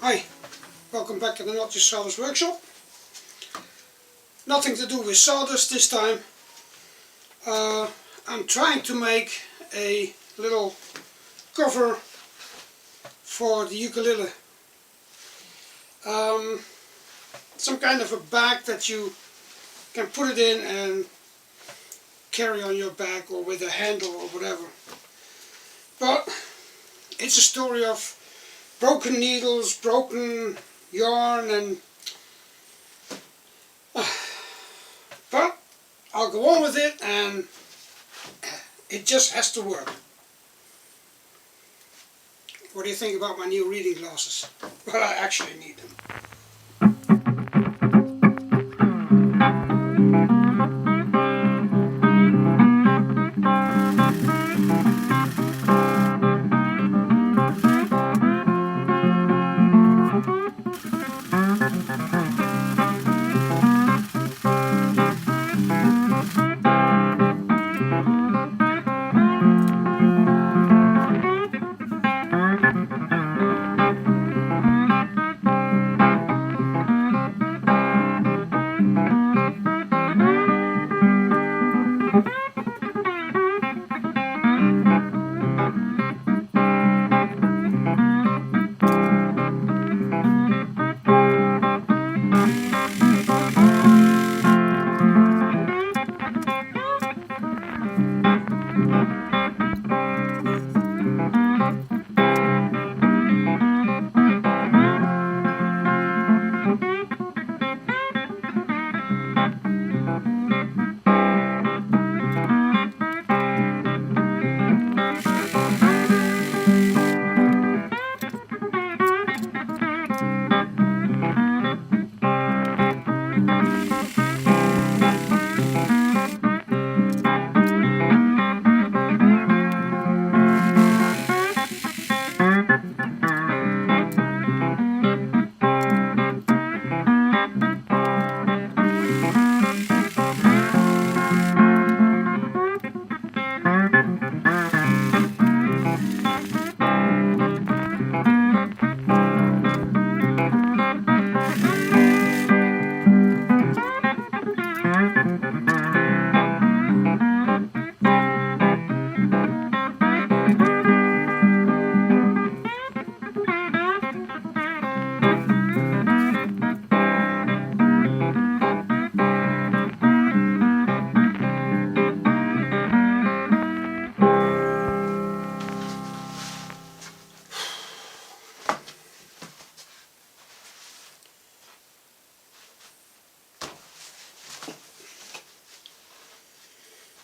Hi, welcome back to the Just Sawdust workshop. Nothing to do with sawdust this time. I'm trying to make a little cover for the ukulele. Some kind of a bag that you can put it in and carry on your back or with a handle or whatever. But it's a story of broken needles, broken yarn, and but I'll go on with it, and it just has to work. What do you think about my new reading glasses? Well, I actually need them.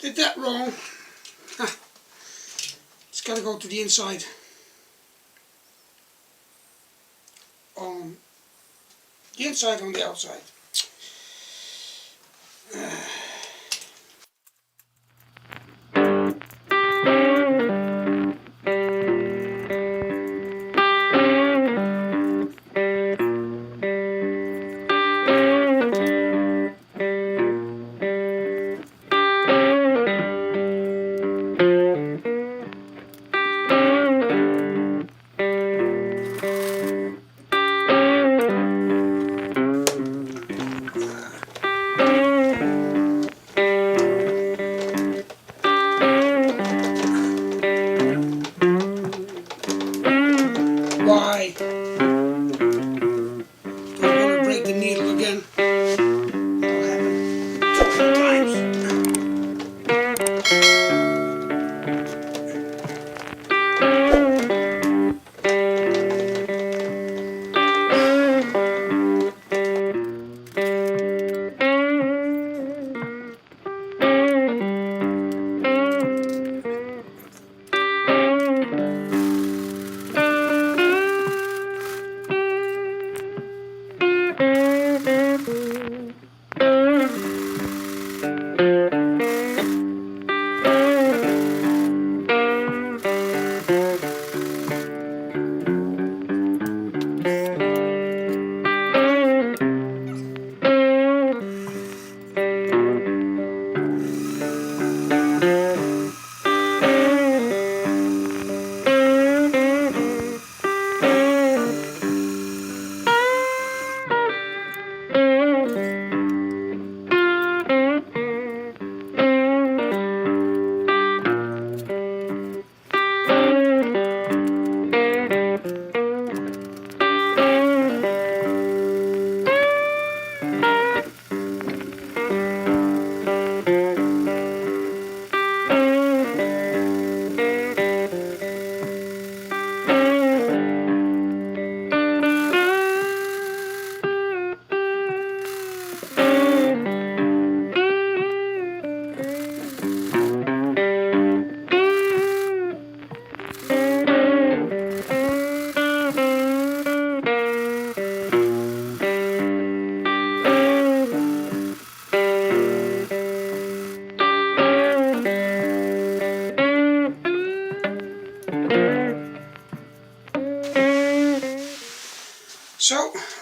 Did that wrong. It's got to go to the inside. On the inside on the outside. Why? Don't want to break the needle again. That'll happen too many times.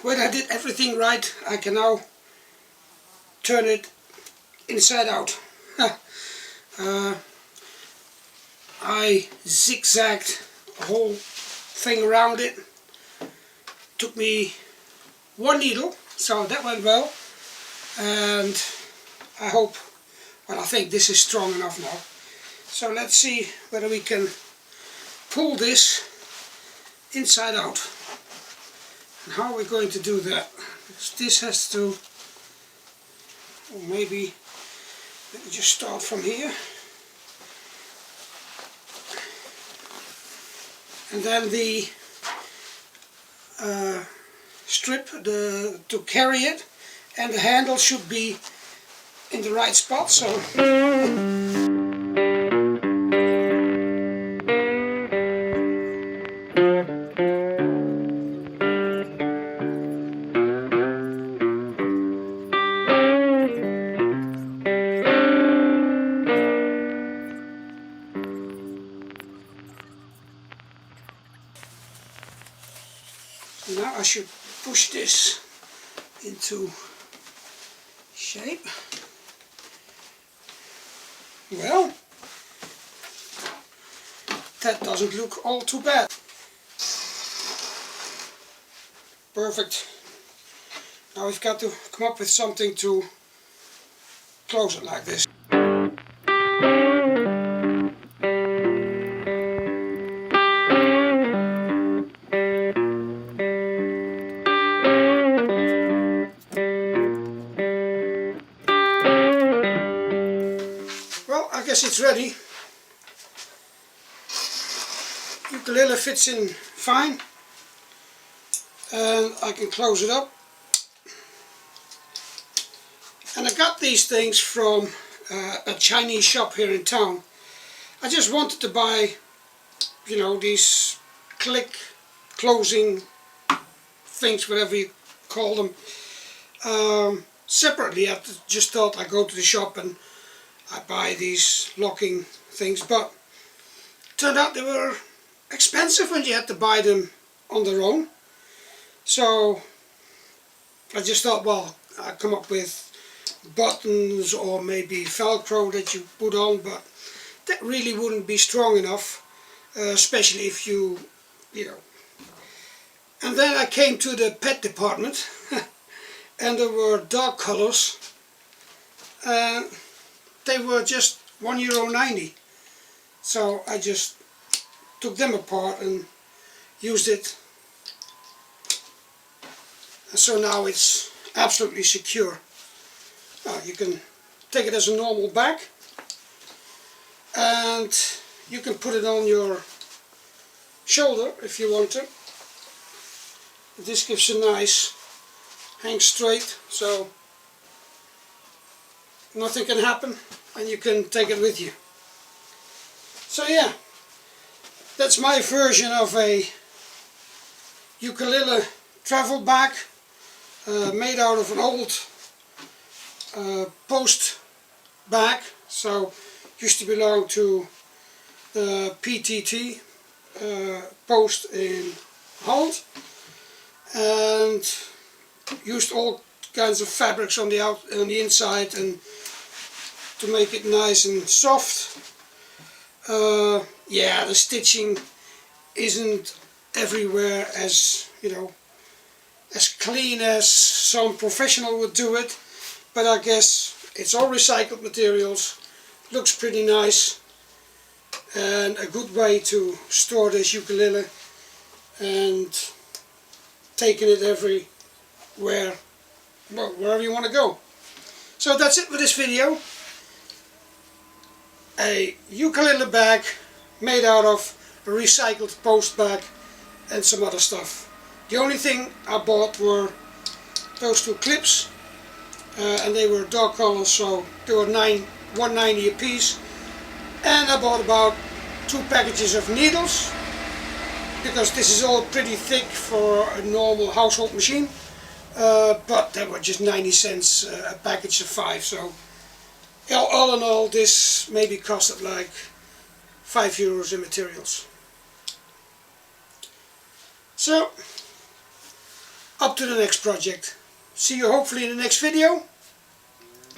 when I did everything right, I can now turn it inside out. I zigzagged the whole thing around it. Took me one needle, so that went well. And I hope, well, I think this is strong enough now. So let's see whether we can pull this inside out. And how are we going to do that? Because this has to, or maybe, let me just start from here. And then the strip to carry it, and the handle should be in the right spot. So now I should push this into shape. Well, that doesn't look all too bad. Perfect. Now we've got to come up with something to close it like this. I guess it's ready. Ukulele fits in fine, and I can close it up. And I got these things from a Chinese shop here in town. I just wanted to buy, you know, these click closing things, whatever you call them, separately. I just thought I'd go to the shop and I buy these locking things, but it turned out they were expensive when you had to buy them on their own. So I just thought, well, I'd come up with buttons or maybe Velcro that you put on, but that really wouldn't be strong enough, especially if you know. And then I came to the pet department and there were dog collars. They were just €1.90, so I just took them apart and used it, and so now it's absolutely secure. You can take it as a normal bag, and you can put it on your shoulder if you want to. This gives a nice hang straight, so nothing can happen, and you can take it with you. So yeah, that's my version of a ukulele travel bag, made out of an old post bag. So used to belong to the PTT post in Holland, and used all kinds of fabrics on the inside and to make it nice and soft. Yeah, the stitching isn't everywhere as, you know, as clean as some professional would do it, but I guess it's all recycled materials, looks pretty nice, and a good way to store this ukulele and taking it everywhere, well, wherever you want to go. So that's it for this video. A ukulele bag made out of a recycled post bag and some other stuff. The only thing I bought were those two clips, and they were dog collars, so they were $1.90 a piece. And I bought about 2 packages of needles, because this is all pretty thick for a normal household machine, but they were just 90 cents a package of 5, so all in all this maybe costed like €5 in materials. So up to the next project. See you hopefully in the next video.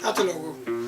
At the logo.